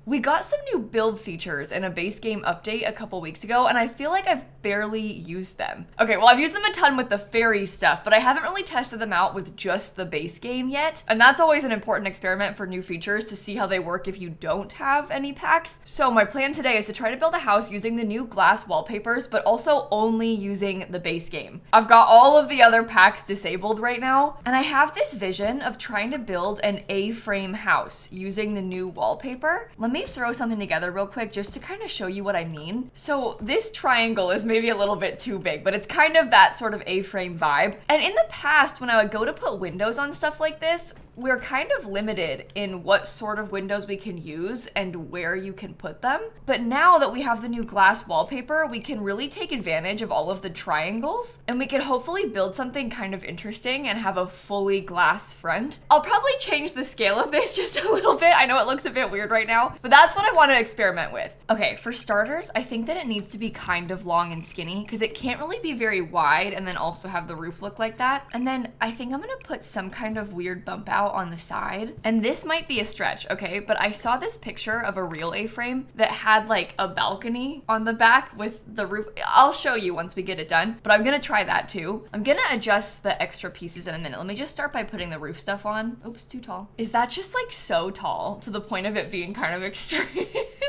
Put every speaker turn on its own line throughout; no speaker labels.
We got some new build features in a base game update a couple weeks ago, and I feel like I've barely used them. Okay, well, I've used them a ton with the fairy stuff, but I haven't really tested them out with just the base game yet. And that's always an important experiment for new features, to see how they work if you don't have any packs. So my plan today is to try to build a house using the new glass wallpapers, but also only using the base game. I've got all of the other packs disabled right now, and I have this vision of trying to build an A-frame house using the new wallpaper. Let me throw something together real quick just to kind of show you what I mean. So this triangle is maybe a little bit too big, but it's kind of that sort of A-frame vibe. And in the past, when I would go to put windows on stuff like this, we're kind of limited in what sort of windows we can use and where you can put them. But now that we have the new glass wallpaper, we can really take advantage of all of the triangles, and we can hopefully build something kind of interesting and have a fully glass front. I'll probably change the scale of this just a little bit. I know it looks a bit weird right now, but that's what I want to experiment with. Okay, for starters, I think that it needs to be kind of long and skinny, because it can't really be very wide and then also have the roof look like that. And then I think I'm gonna put some kind of weird bump out on the side. And this might be a stretch, okay? But I saw this picture of a real A-frame that had like a balcony on the back with the roof. I'll show you once we get it done, but I'm gonna try that too. I'm gonna adjust the extra pieces in a minute. Let me just start by putting the roof stuff on. Oops, too tall. Is that just like so tall to the point of it being kind of extreme?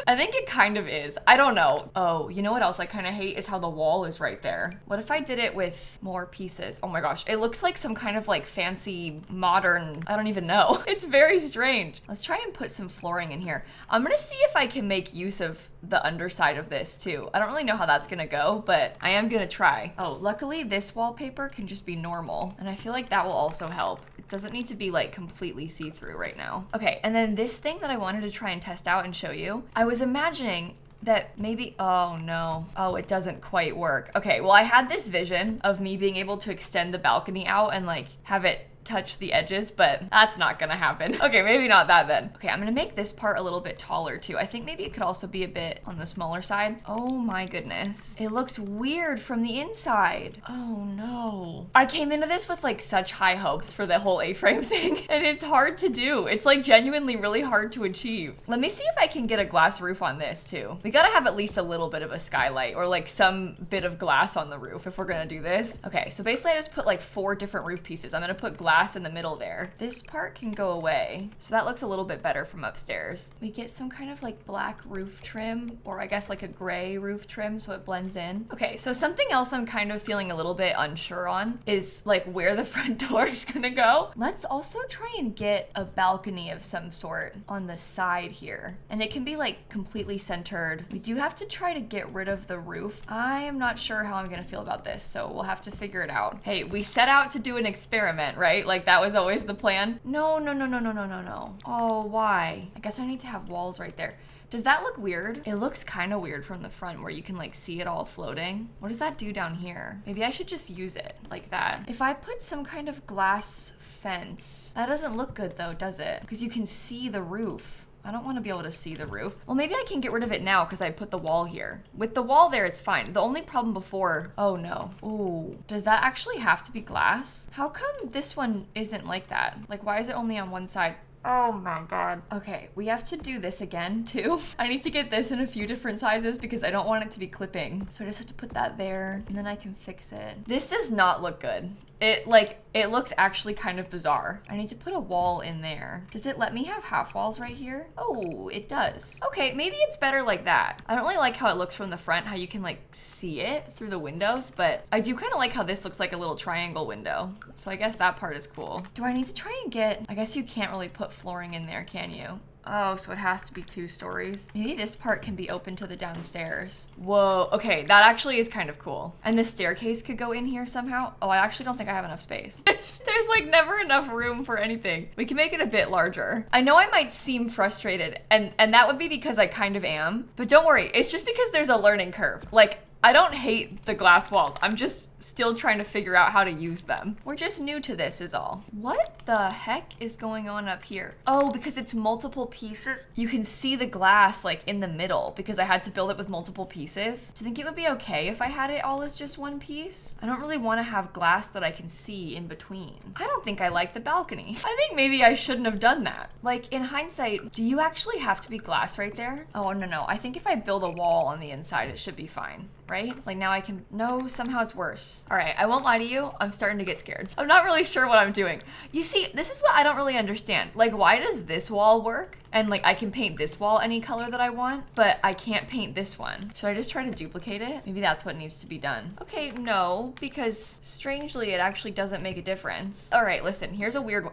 I think it kind of is. I don't know. Oh, you know what else I kind of hate is how the wall is right there. What if I did it with more pieces? Oh my gosh, it looks like some kind of like fancy modern, I don't even know. It's very strange. Let's try and put some flooring in here. I'm gonna see if I can make use of the underside of this too. I don't really know how that's gonna go, but I am gonna try. Oh, luckily this wallpaper can just be normal, and I feel like that will also help. It doesn't need to be like completely see-through right now. Okay, and then this thing that I wanted to try and test out and show you, I was imagining that maybe, oh no, oh, it doesn't quite work. Okay, well, I had this vision of me being able to extend the balcony out and like have it touch the edges, but that's not gonna happen. Okay, maybe not that then. Okay, I'm gonna make this part a little bit taller too. I think maybe it could also be a bit on the smaller side. Oh my goodness. It looks weird from the inside. Oh no. I came into this with like such high hopes for the whole A-frame thing, and it's hard to do. It's like genuinely really hard to achieve. Let me see if I can get a glass roof on this too. We gotta have at least a little bit of a skylight or like some bit of glass on the roof if we're gonna do this. Okay, so basically I just put like 4 different roof pieces. I'm gonna put glass in the middle there. This part can go away, so that looks a little bit better from upstairs. We get some kind of like black roof trim, or I guess like a gray roof trim, so it blends in. Okay, so something else I'm kind of feeling a little bit unsure on is like where the front door is gonna go. Let's also try and get a balcony of some sort on the side here, and it can be like completely centered. We do have to try to get rid of the roof. I am not sure how I'm gonna feel about this, so we'll have to figure it out. Hey, we set out to do an experiment, right? Like that was always the plan. No. Oh, why? I guess I need to have walls right there. Does that look weird? It looks kind of weird from the front where you can like see it all floating. What does that do down here? Maybe I should just use it like that. If I put some kind of glass fence, that doesn't look good though, does it? Because you can see the roof. I don't want to be able to see the roof. Well, maybe I can get rid of it now because I put the wall here. With the wall there, it's fine. The only problem before, oh no. Ooh, does that actually have to be glass? How come this one isn't like that? Like, why is it only on one side? Oh my god. Okay, we have to do this again too. I need to get this in a few different sizes because I don't want it to be clipping. So I just have to put that there and then I can fix it. This does not look good. It looks actually kind of bizarre. I need to put a wall in there. Does it let me have half walls right here? Oh, it does. Okay, maybe it's better like that. I don't really like how it looks from the front, how you can like see it through the windows, but I do kind of like how this looks like a little triangle window. So I guess that part is cool. Do I need to try and get, I guess you can't really put flooring in there, can you? Oh, so it has to be 2 stories. Maybe this part can be open to the downstairs. Whoa, okay, that actually is kind of cool. And the staircase could go in here somehow. Oh, I actually don't think I have enough space. There's like never enough room for anything. We can make it a bit larger. I know I might seem frustrated, and that would be because I kind of am, but don't worry, it's just because there's a learning curve. Like, I don't hate the glass walls. I'm just still trying to figure out how to use them. We're just new to this is all. What the heck is going on up here? Oh, because it's multiple pieces. You can see the glass like in the middle because I had to build it with multiple pieces. Do you think it would be okay if I had it all as just one piece? I don't really want to have glass that I can see in between. I don't think I like the balcony. I think maybe I shouldn't have done that. Like in hindsight, do you actually have to be glass right there? Oh, no. I think if I build a wall on the inside, it should be fine. Right? Like now I can, no, somehow it's worse. All right, I won't lie to you. I'm starting to get scared. I'm not really sure what I'm doing. You see, this is what I don't really understand. Like, why does this wall work? And like, I can paint this wall any color that I want, but I can't paint this one. Should I just try to duplicate it? Maybe that's what needs to be done. Okay, no, because strangely, it actually doesn't make a difference. All right, listen, here's a weird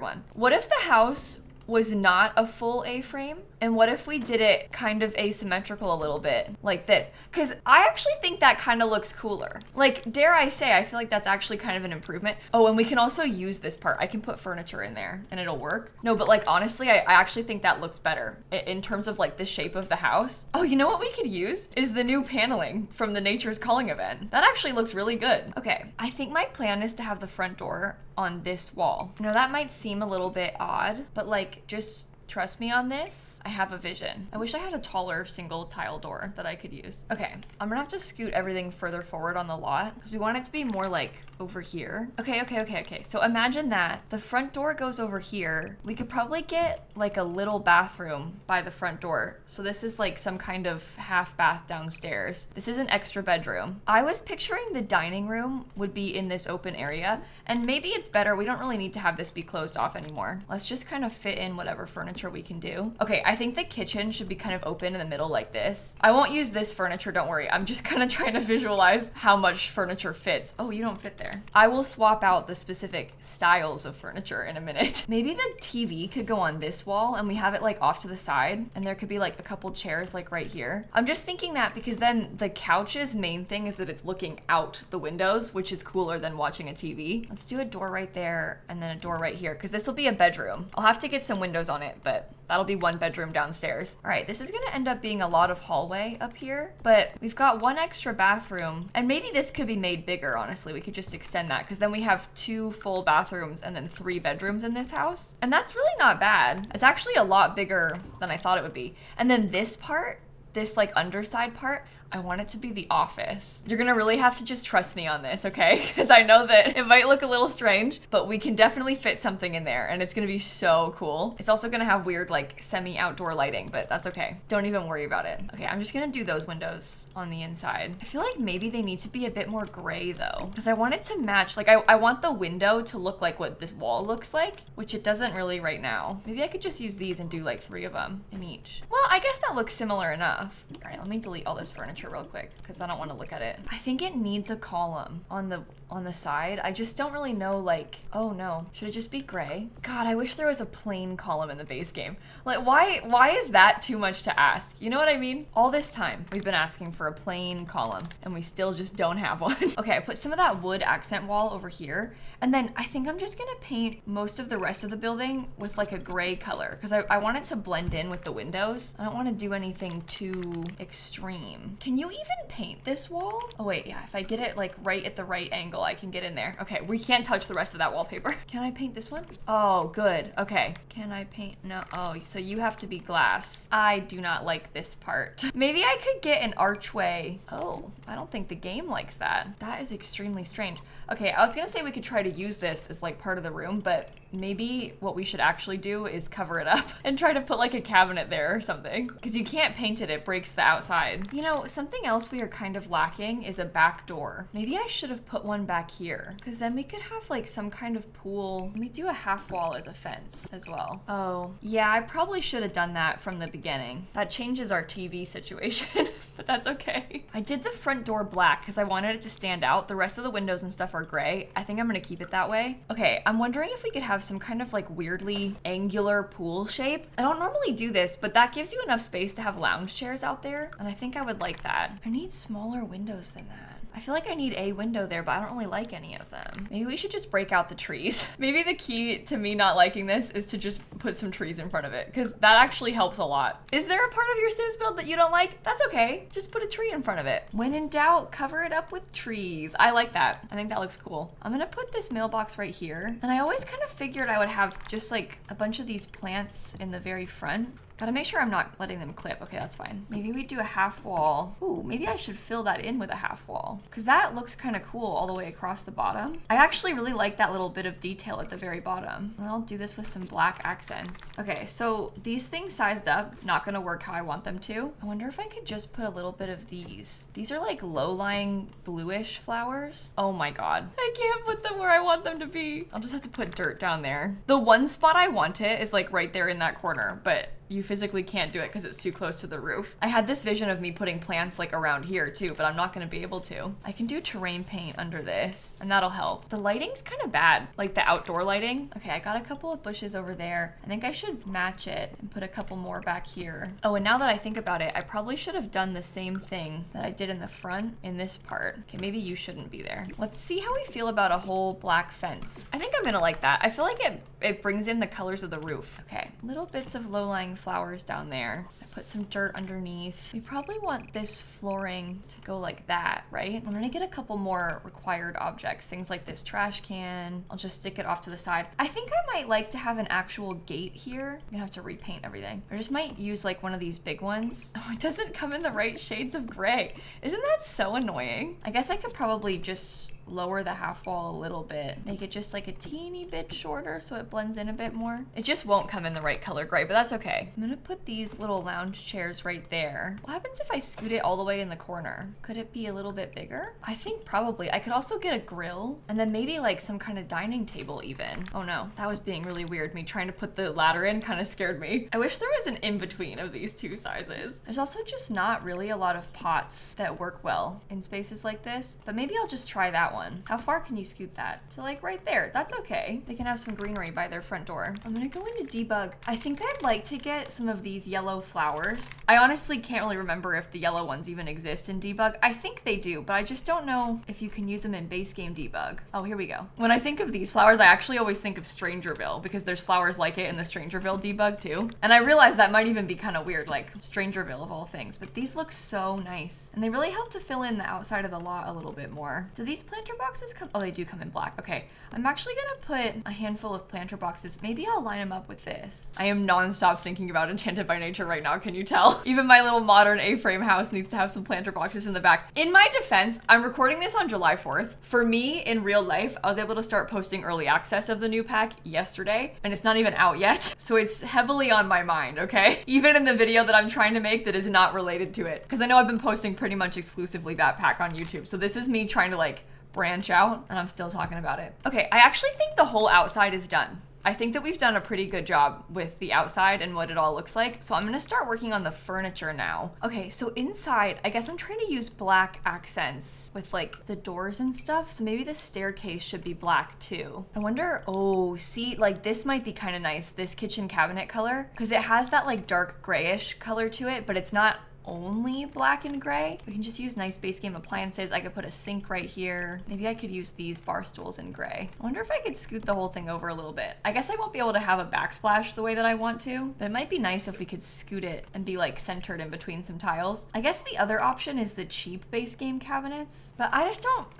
one. What if the house was not a full A-frame? And what if we did it kind of asymmetrical a little bit, like this? Because I actually think that kind of looks cooler. Like, dare I say, I feel like that's actually kind of an improvement. Oh, and we can also use this part. I can put furniture in there and it'll work. No, but like, honestly, I actually think that looks better in terms of like the shape of the house. Oh, you know what we could use is the new paneling from the Nature's Calling event. That actually looks really good. Okay, I think my plan is to have the front door on this wall. You know, that might seem a little bit odd, but like, just trust me on this. I have a vision. I wish I had a taller single tile door that I could use. Okay, I'm gonna have to scoot everything further forward on the lot because we want it to be more like over here. Okay. So imagine that the front door goes over here. We could probably get like a little bathroom by the front door. So this is like some kind of half bath downstairs. This is an extra bedroom. I was picturing the dining room would be in this open area, and maybe it's better. We don't really need to have this be closed off anymore. Let's just kind of fit in whatever furniture we can do. Okay, I think the kitchen should be kind of open in the middle like this. I won't use this furniture, don't worry. I'm just kind of trying to visualize how much furniture fits. Oh, you don't fit there. I will swap out the specific styles of furniture in a minute. Maybe the TV could go on this wall and we have it like off to the side, and there could be like a couple chairs like right here. I'm just thinking that because then the couch's main thing is that it's looking out the windows, which is cooler than watching a TV. Let's do a door right there and then a door right here because this will be a bedroom. I'll have to get some windows on it, but that'll be one bedroom downstairs. All right, this is gonna end up being a lot of hallway up here, but we've got one extra bathroom, and maybe this could be made bigger, honestly. We could just extend that, because then we have 2 full bathrooms and then 3 bedrooms in this house. And that's really not bad. It's actually a lot bigger than I thought it would be. And then this part, this like underside part, I want it to be the office. You're gonna really have to just trust me on this, okay? Because I know that it might look a little strange, but we can definitely fit something in there and it's gonna be so cool. It's also gonna have weird like semi-outdoor lighting, but that's okay. Don't even worry about it. Okay, I'm just gonna do those windows on the inside. I feel like maybe they need to be a bit more gray though, because I want it to match, like I want the window to look like what this wall looks like, which it doesn't really right now. Maybe I could just use these and do like 3 of them in each. Well, I guess that looks similar enough. All right, let me delete all this furniture real quick because I don't want to look at it. I think it needs a column on the side. I just don't really know, like, oh no, should it just be gray? God, I wish there was a plain column in the base game. Like, why is that too much to ask? You know what I mean? All this time we've been asking for a plain column and we still just don't have one. Okay, I put some of that wood accent wall over here, and then I think I'm just gonna paint most of the rest of the building with like a gray color because I want it to blend in with the windows. I don't want to do anything too extreme. Can you even paint this wall? Oh wait, yeah, if I get it like right at the right angle, I can get in there. Okay, we can't touch the rest of that wallpaper. Can I paint this one? Oh, good. Okay. Can I paint? No. Oh, so you have to be glass. I do not like this part. Maybe I could get an archway. Oh, I don't think the game likes that. That is extremely strange. Okay, I was gonna say we could try to use this as like part of the room, but maybe what we should actually do is cover it up and try to put like a cabinet there or something. Because you can't paint it, it breaks the outside. You know, something else we are kind of lacking is a back door. Maybe I should have put one back here because then we could have like some kind of pool. We do a half wall as a fence as well. Oh, yeah, I probably should have done that from the beginning. That changes our TV situation, but that's okay. I did the front door black because I wanted it to stand out. The rest of the windows and stuff are gray. I think I'm gonna keep it that way. Okay, I'm wondering if we could have some kind of like weirdly angular pool shape. I don't normally do this, but that gives you enough space to have lounge chairs out there, and I think I would like that. I need smaller windows than that. I feel like I need a window there, but I don't really like any of them. Maybe we should just break out the trees. Maybe the key to me not liking this is to just put some trees in front of it, because that actually helps a lot. Is there a part of your Sims build that you don't like? That's okay. Just put a tree in front of it. When in doubt, cover it up with trees. I like that. I think that looks cool. I'm gonna put this mailbox right here. And I always kind of figured I would have just like a bunch of these plants in the very front. Gotta make sure I'm not letting them clip. Okay, that's fine. Maybe we do a half wall. Ooh, maybe I should fill that in with a half wall, because that looks kind of cool all the way across the bottom. I actually really like that little bit of detail at the very bottom. And I'll do this with some black accents. Okay, so these things sized up, not gonna work how I want them to. I wonder if I could just put a little bit of these. These are like low-lying bluish flowers. Oh my God. I can't put them where I want them to be. I'll just have to put dirt down there. The one spot I want it is like right there in that corner, but you physically can't do it because it's too close to the roof. I had this vision of me putting plants like around here too, but I'm not gonna be able to. I can do terrain paint under this and that'll help. The lighting's kind of bad, like the outdoor lighting. Okay, I got a couple of bushes over there. I think I should match it and put a couple more back here. Oh, and now that I think about it, I probably should have done the same thing that I did in the front in this part. Okay, maybe you shouldn't be there. Let's see how we feel about a whole black fence. I think I'm gonna like that. I feel like it brings in the colors of the roof. Okay, little bits of low-lying flowers down there. I put some dirt underneath. We probably want this flooring to go like that, right? I'm gonna get a couple more required objects, things like this trash can. I'll just stick it off to the side. I think I might like to have an actual gate here. I'm gonna have to repaint everything. I just might use like one of these big ones. Oh, it doesn't come in the right shades of gray. Isn't that so annoying? I guess I could probably just lower the half wall a little bit, make it just like a teeny bit shorter so it blends in a bit more. It just won't come in the right color gray, but that's okay. I'm gonna put these little lounge chairs right there. What happens if I scoot it all the way in the corner? Could it be a little bit bigger? I think probably. I could also get a grill and then maybe like some kind of dining table even. Oh no, that was being really weird. Me trying to put the ladder in kind of scared me. I wish there was an in-between of these two sizes. There's also just not really a lot of pots that work well in spaces like this, but maybe I'll just try that one. How far can you scoot that? So like right there, that's okay. They can have some greenery by their front door. I'm gonna go into debug. I think I'd like to get some of these yellow flowers. I honestly can't really remember if the yellow ones even exist in debug. I think they do, but I just don't know if you can use them in base game debug. Oh, here we go. When I think of these flowers, I actually always think of Strangerville because there's flowers like it in the Strangerville debug too. And I realize that might even be kind of weird, like Strangerville of all things, but these look so nice. And they really help to fill in the outside of the lot a little bit more. Do these planter boxes come? Oh, they do come in black. Okay, I'm actually gonna put a handful of planter boxes. Maybe I'll line them up with this. I am nonstop thinking about Enchanted by Nature right now, can you tell? Even my little modern A-frame house needs to have some planter boxes in the back. In my defense, I'm recording this on July 4th. For me, in real life, I was able to start posting early access of the new pack yesterday, and it's not even out yet. So it's heavily on my mind, okay? Even in the video that I'm trying to make that is not related to it. Because I know I've been posting pretty much exclusively that pack on YouTube. So this is me trying to like branch out, and I'm still talking about it. Okay, I actually think the whole outside is done. I think that we've done a pretty good job with the outside and what it all looks like. So I'm gonna start working on the furniture now. Okay, so inside, I guess I'm trying to use black accents with like the doors and stuff. So maybe the staircase should be black too. I wonder, oh, see, like this might be kind of nice, this kitchen cabinet color, because it has that like dark grayish color to it, but it's not only black and gray. We can just use nice base game appliances. I could put a sink right here. Maybe I could use these bar stools in gray. I wonder if I could scoot the whole thing over a little bit. I guess I won't be able to have a backsplash the way that I want to, but it might be nice if we could scoot it and be like centered in between some tiles. I guess the other option is the cheap base game cabinets, but I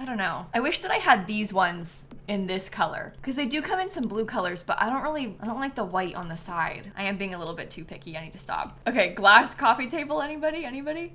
don't know. I wish that I had these ones in this color because they do come in some blue colors, but I don't like the white on the side. I am being a little bit too picky. I need to stop. Okay, glass coffee table, anybody?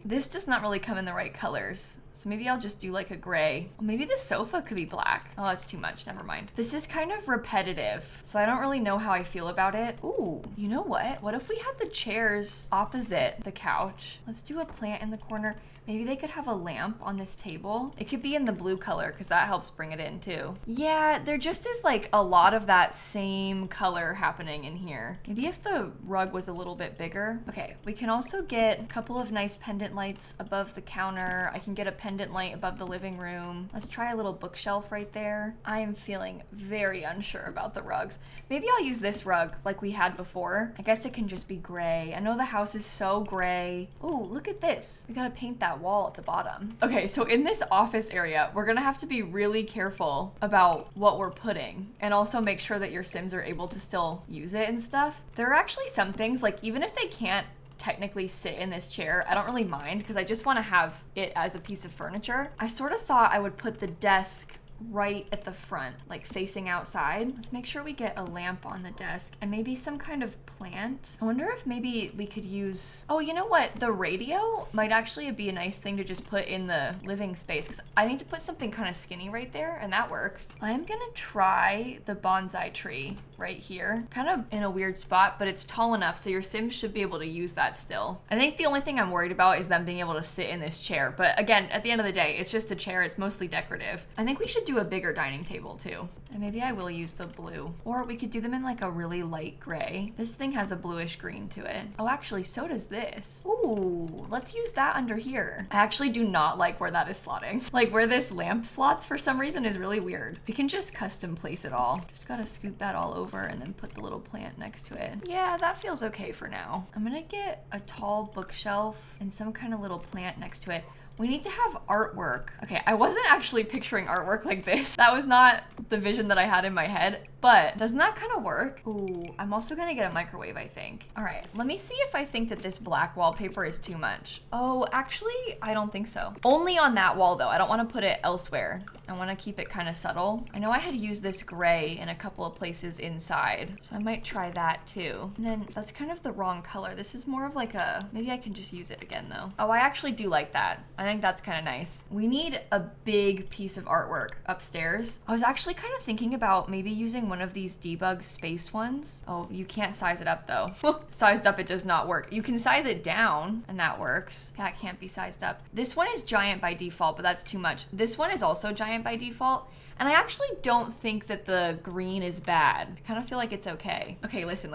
This does not really come in the right colors. So maybe I'll just do like a gray. Well, maybe the sofa could be black. Oh, that's too much. Never mind. This is kind of repetitive, so I don't really know how I feel about it. Ooh, you know what? What if we had the chairs opposite the couch? Let's do a plant in the corner. Maybe they could have a lamp on this table. It could be in the blue color because that helps bring it in too. Yeah, there just is like a lot of that same color happening in here. Maybe if the rug was a little bit bigger. Okay, we can also get a couple of nice pendant lights above the counter. I can get a pendant pendant light above the living room. Let's try a little bookshelf right there. I am feeling very unsure about the rugs. Maybe I'll use this rug like we had before. I guess it can just be gray. I know the house is so gray. Oh, look at this. We gotta paint that wall at the bottom. Okay, so in this office area, we're gonna have to be really careful about what we're putting and also make sure that your Sims are able to still use it and stuff. There are actually some things, like even if they can't technically sit in this chair, I don't really mind because I just want to have it as a piece of furniture. I sort of thought I would put the desk right at the front, like facing outside. Let's make sure we get a lamp on the desk and maybe some kind of plant. I wonder if maybe we could use, oh, you know what? The radio might actually be a nice thing to just put in the living space because I need to put something kind of skinny right there and that works. I'm gonna try the bonsai tree right here, kind of in a weird spot, but it's tall enough so your Sims should be able to use that still. I think the only thing I'm worried about is them being able to sit in this chair, but again, at the end of the day, it's just a chair. It's mostly decorative. I think we should do a bigger dining table too. And maybe I will use the blue. Or we could do them in like a really light gray. This thing has a bluish green to it. Oh, actually, so does this. Ooh, let's use that under here. I actually do not like where that is slotting. Like where this lamp slots for some reason is really weird. We can just custom place it all. Just gotta scoot that all over and then put the little plant next to it. Yeah, that feels okay for now. I'm gonna get a tall bookshelf and some kind of little plant next to it. We need to have artwork. Okay, I wasn't actually picturing artwork like this. That was not the vision that I had in my head, but doesn't that kind of work? Ooh, I'm also gonna get a microwave, I think. All right, let me see if I think that this black wallpaper is too much. Oh, actually, I don't think so. Only on that wall though. I don't wanna put it elsewhere. I wanna keep it kind of subtle. I know I had used this gray in a couple of places inside, so I might try that too. And then that's kind of the wrong color. This is more of like a, maybe I can just use it again though. Oh, I actually do like that. I think that's kind of nice. We need a big piece of artwork upstairs. I was actually kind of thinking about maybe using one of these debug space ones. Oh, you can't size it up though. Sized up, it does not work. You can size it down and that works. That can't be sized up. This one is giant by default, but that's too much. This one is also giant by default. And I actually don't think that the green is bad. I kind of feel like it's okay. Okay, listen.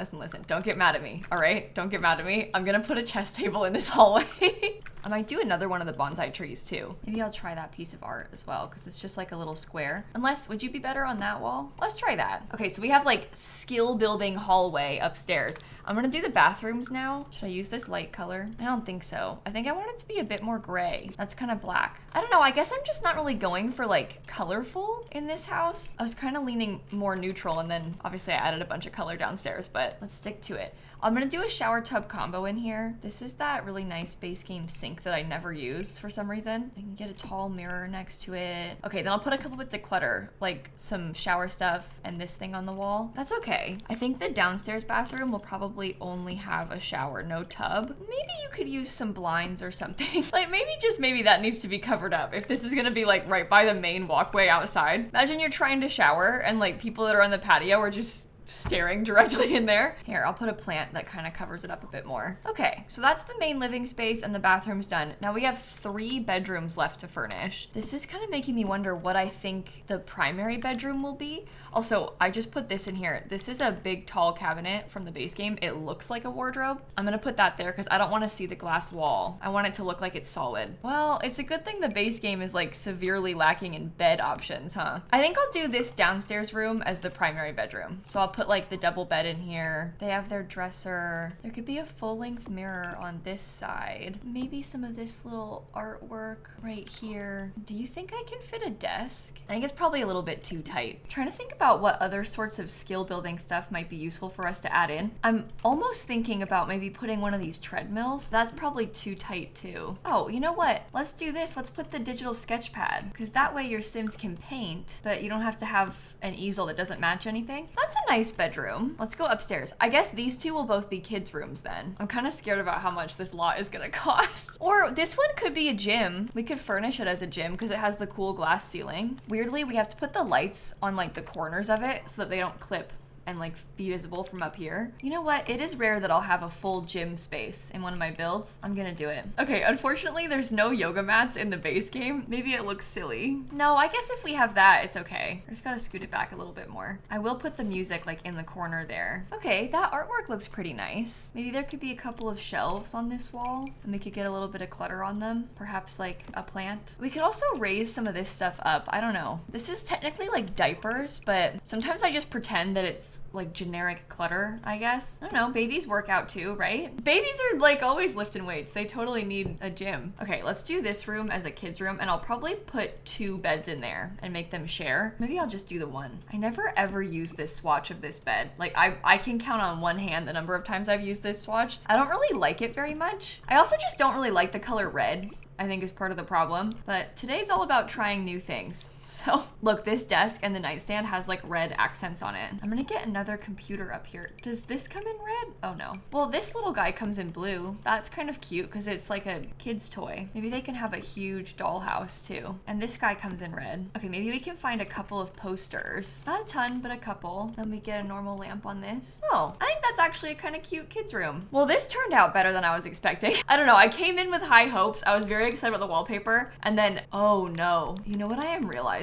Don't get mad at me, all right? Don't get mad at me. I'm gonna put a chess table in this hallway. I might do another one of the bonsai trees too. Maybe I'll try that piece of art as well because it's just like a little square. Unless, would you be better on that wall? Let's try that. Okay, so we have like skill building hallway upstairs. I'm gonna do the bathrooms now. Should I use this light color? I don't think so. I think I want it to be a bit more gray. That's kind of black. I don't know, I guess I'm just not really going for like colorful in this house. I was kind of leaning more neutral and then obviously I added a bunch of color downstairs, but let's stick to it. I'm gonna do a shower tub combo in here. This is that really nice base game sink that I never used for some reason. I can get a tall mirror next to it. Okay, then I'll put a couple bits of clutter, like some shower stuff and this thing on the wall. That's okay. I think the downstairs bathroom will probably only have a shower, no tub. Maybe you could use some blinds or something. Like maybe, just maybe that needs to be covered up if this is gonna be like right by the main walkway outside. Imagine you're trying to shower and like people that are on the patio are just staring directly in there. Here, I'll put a plant that kind of covers it up a bit more. Okay, so that's the main living space and the bathroom's done. Now we have 3 bedrooms left to furnish. This is kind of making me wonder what I think the primary bedroom will be. Also, I just put this in here. This is a big tall cabinet from the base game. It looks like a wardrobe. I'm gonna put that there because I don't want to see the glass wall. I want it to look like it's solid. Well, it's a good thing the base game is like severely lacking in bed options, huh? I think I'll do this downstairs room as the primary bedroom. So I'll put like the double bed in here. They have their dresser. There could be a full-length mirror on this side. Maybe some of this little artwork right here. Do you think I can fit a desk? I think it's probably a little bit too tight. I'm trying to think about what other sorts of skill building stuff might be useful for us to add in. I'm almost thinking about maybe putting one of these treadmills. That's probably too tight too. Oh, you know what? Let's do this. Let's put the digital sketch pad because that way your Sims can paint, but you don't have to have an easel that doesn't match anything. That's a nice bedroom. Let's go upstairs. I guess these two will both be kids' rooms then. I'm kind of scared about how much this lot is gonna cost. Or this one could be a gym. We could furnish it as a gym because it has the cool glass ceiling. Weirdly, we have to put the lights on like the corners of it so that they don't clip and like be visible from up here. You know what? It is rare that I'll have a full gym space in one of my builds. I'm gonna do it. Okay, unfortunately there's no yoga mats in the base game. Maybe it looks silly. No, I guess if we have that, it's okay. I just gotta scoot it back a little bit more. I will put the music like in the corner there. Okay, that artwork looks pretty nice. Maybe there could be a couple of shelves on this wall and we could get a little bit of clutter on them. Perhaps like a plant. We could also raise some of this stuff up. I don't know. This is technically like diapers, but sometimes I just pretend that it's like generic clutter, I guess. I don't know, babies work out too, right? Babies are like always lifting weights. They totally need a gym. Okay, let's do this room as a kid's room and I'll probably put 2 beds in there and make them share. Maybe I'll just do the one. I never ever use this swatch of this bed. Like I can count on one hand the number of times I've used this swatch. I don't really like it very much. I also just don't really like the color red. I think is part of the problem, but today's all about trying new things. So look, this desk and the nightstand has like red accents on it. I'm gonna get another computer up here. Does this come in red? Oh no. Well, this little guy comes in blue. That's kind of cute because it's like a kid's toy. Maybe they can have a huge dollhouse too. And this guy comes in red. Okay, maybe we can find a couple of posters. Not a ton, but a couple. Then we get a normal lamp on this. Oh, I think that's actually a kind of cute kid's room. Well, this turned out better than I was expecting. I don't know, I came in with high hopes. I was very excited about the wallpaper and then, oh no. You know what I am realizing?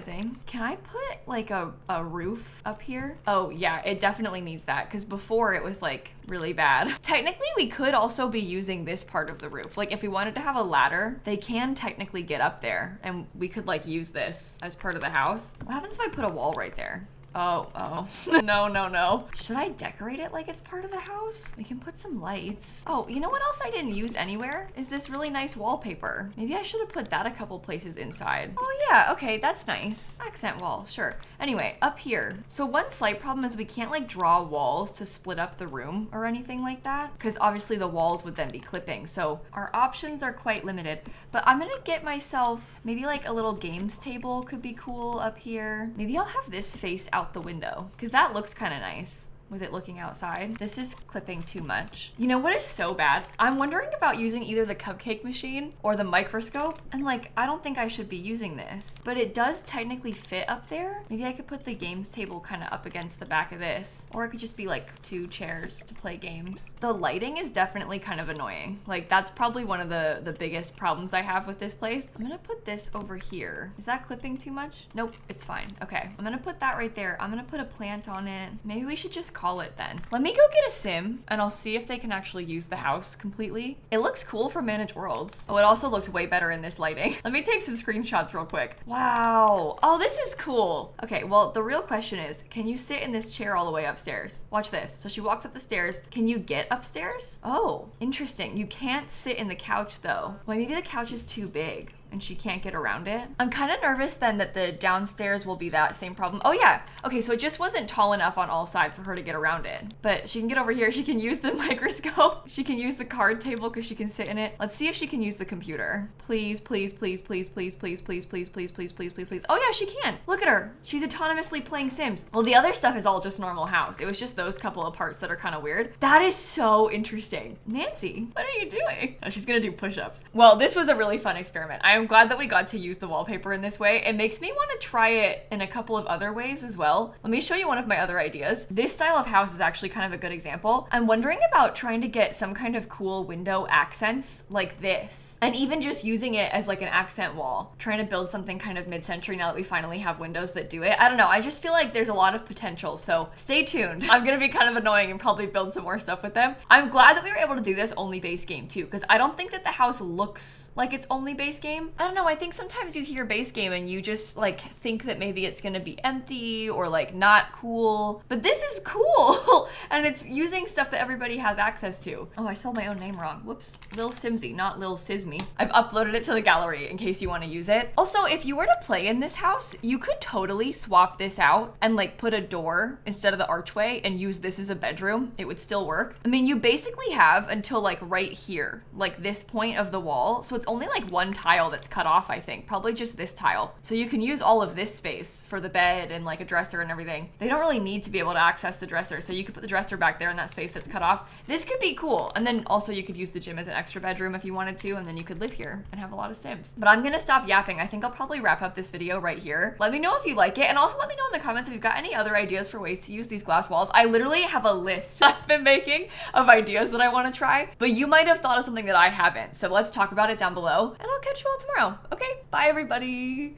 Can I put like a roof up here? Oh yeah, it definitely needs that because before it was like really bad. Technically, we could also be using this part of the roof. Like if we wanted to have a ladder, they can technically get up there and we could like use this as part of the house. What happens if I put a wall right there? Oh. No. Should I decorate it like it's part of the house? We can put some lights. Oh, you know what else I didn't use anywhere? Is this really nice wallpaper. Maybe I should have put that a couple places inside. Oh yeah, okay, that's nice. Accent wall, sure. Anyway, up here. So one slight problem is we can't like draw walls to split up the room or anything like that, because obviously the walls would then be clipping. So our options are quite limited, but I'm gonna get myself maybe like a little games table could be cool up here. Maybe I'll have this face out the window because that looks kind of nice with it looking outside. This is clipping too much. You know what is so bad? I'm wondering about using either the cupcake machine or the microscope. And like, I don't think I should be using this, but it does technically fit up there. Maybe I could put the games table kind of up against the back of this, or it could just be like 2 chairs to play games. The lighting is definitely kind of annoying. Like that's probably one of the biggest problems I have with this place. I'm gonna put this over here. Is that clipping too much? Nope, it's fine. Okay, I'm gonna put that right there. I'm gonna put a plant on it. Maybe we should just call it then. Let me go get a sim and I'll see if they can actually use the house completely. It looks cool for Manage Worlds. Oh, it also looks way better in this lighting. Let me take some screenshots real quick. Wow. Oh, this is cool. Okay, well, the real question is, can you sit in this chair all the way upstairs? Watch this. So she walks up the stairs. Can you get upstairs? Oh, interesting. You can't sit in the couch though. Well, maybe the couch is too big and she can't get around it. I'm kind of nervous then that the downstairs will be that same problem. Oh yeah, okay, so it just wasn't tall enough on all sides for her to get around it. But she can get over here, she can use the microscope, she can use the card table because she can sit in it. Let's see if she can use the computer. Please, please, please, please, please, please, please, please, please, please, please, please, please. Oh yeah, she can. Look at her. She's autonomously playing Sims. Well, the other stuff is all just normal house. It was just those couple of parts that are kind of weird. That is so interesting. Nancy, what are you doing? Oh, she's gonna do push-ups. Well, this was a really fun experiment. I am glad that we got to use the wallpaper in this way. It makes me want to try it in a couple of other ways as well. Let me show you one of my other ideas. This style of house is actually kind of a good example. I'm wondering about trying to get some kind of cool window accents like this, and even just using it as like an accent wall, trying to build something kind of mid-century now that we finally have windows that do it. I don't know, I just feel like there's a lot of potential, so stay tuned. I'm gonna be kind of annoying and probably build some more stuff with them. I'm glad that we were able to do this only base game too, because I don't think that the house looks like it's only base game. I don't know, I think sometimes you hear base game and you just like think that maybe it's gonna be empty or like not cool, but this is cool and it's using stuff that everybody has access to. Oh, I spelled my own name wrong. Whoops. Lilsimsie, not lilsimsie. I've uploaded it to the gallery in case you want to use it. Also, if you were to play in this house, you could totally swap this out and like put a door instead of the archway and use this as a bedroom. It would still work. I mean, you basically have until like right here, like this point of the wall. So it's only like one tile that's that's cut off, I think. Probably just this tile. So you can use all of this space for the bed and like a dresser and everything. They don't really need to be able to access the dresser, so you could put the dresser back there in that space that's cut off. This could be cool. And then also you could use the gym as an extra bedroom if you wanted to, and then you could live here and have a lot of Sims. But I'm gonna stop yapping. I think I'll probably wrap up this video right here. Let me know if you like it, and also let me know in the comments if you've got any other ideas for ways to use these glass walls. I literally have a list I've been making of ideas that I want to try, but you might have thought of something that I haven't. So let's talk about it down below, and I'll catch you all tomorrow. Okay, bye everybody.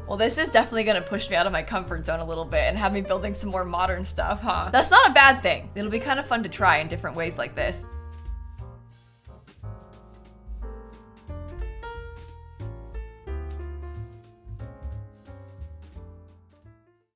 Well, this is definitely gonna push me out of my comfort zone a little bit and have me building some more modern stuff, huh? That's not a bad thing. It'll be kind of fun to try in different ways like this.